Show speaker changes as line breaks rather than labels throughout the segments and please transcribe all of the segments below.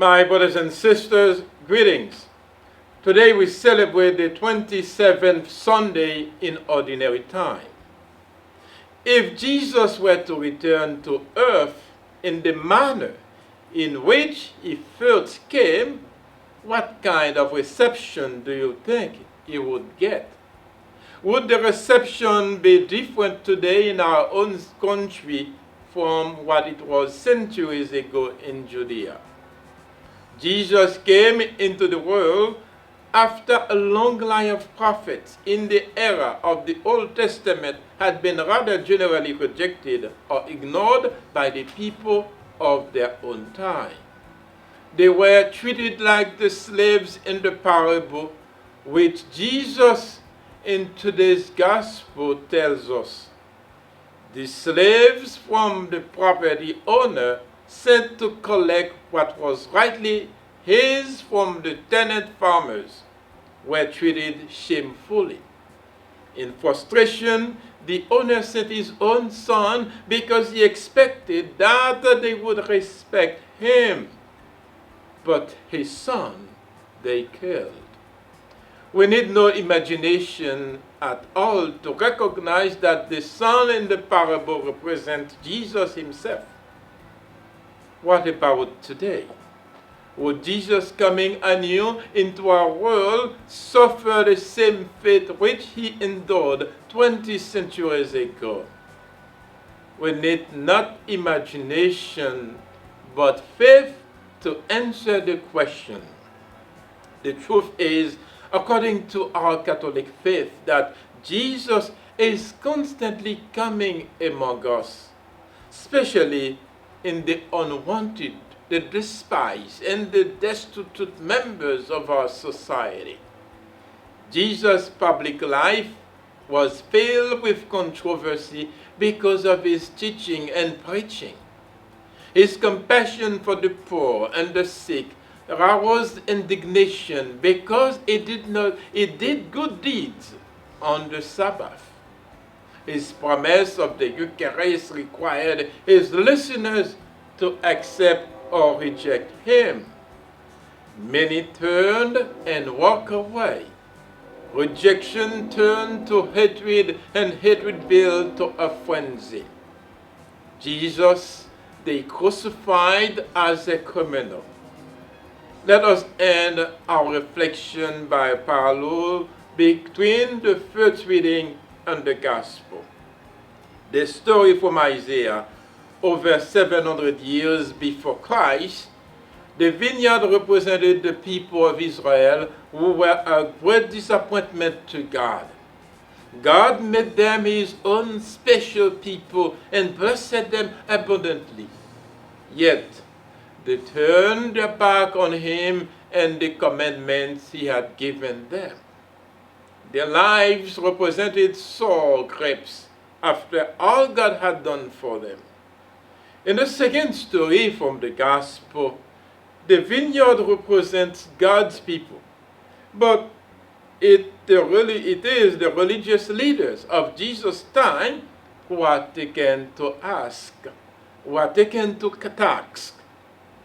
My brothers and sisters, greetings. Today we celebrate the 27th Sunday in Ordinary Time. If Jesus were to return to earth in the manner in which he first came, what kind of reception do you think he would get? Would the reception be different today in our own country from what it was centuries ago in Judea? Jesus came into the world after a long line of prophets in the era of the Old Testament had been rather generally rejected or ignored by the people of their own time. They were treated like the slaves in the parable, which Jesus in today's gospel tells us. The slaves from the property owner sent to collect what was rightly his from the tenant farmers were treated shamefully. In frustration, the owner sent his own son because he expected that they would respect him. But his son they killed. We need no imagination at all to recognize that the son in the parable represents Jesus himself. What about today? Would Jesus coming anew into our world suffer the same fate which he endured 20 centuries ago? We need not imagination, but faith to answer the question. The truth is, according to our Catholic faith, that Jesus is constantly coming among us, especially in the unwanted, the despised, and the destitute members of our society. Jesus' public life was filled with controversy because of his teaching and preaching. His compassion for the poor and the sick aroused indignation because he did good deeds on the Sabbath. His promise of the Eucharist required his listeners to accept or reject him. Many turned and walked away. Rejection turned to hatred, and hatred built to a frenzy. Jesus, they crucified as a criminal. Let us end our reflection by a parallel between the first reading and the Gospel. The story from Isaiah, over 700 years before Christ, the vineyard represented the people of Israel who were a great disappointment to God. God made them his own special people and blessed them abundantly. Yet, they turned their back on him and the commandments he had given them. Their lives represented sour grapes after all God had done for them. In the second story from the Gospel, the vineyard represents God's people, but it is the religious leaders of Jesus' time who are taken to ask, who are taken to task.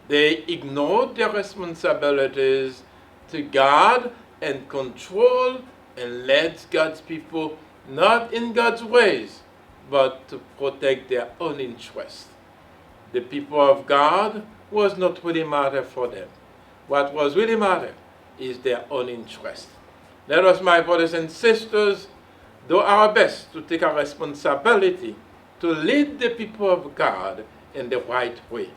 They ignored their responsibilities to God and control and led God's people not in God's ways, but to protect their own interests. The people of God was not really matter for them. What was really matter is their own interest. Let us, my brothers and sisters, do our best to take our responsibility to lead the people of God in the right way.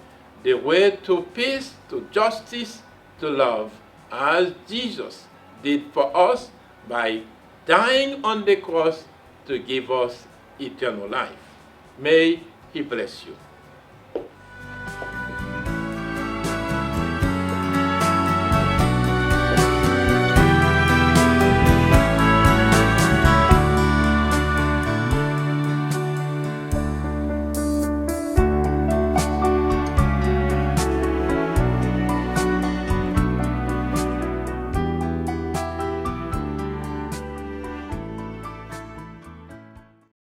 The way to peace, to justice, to love, as Jesus did for us by dying on the cross to give us eternal life. May he bless you.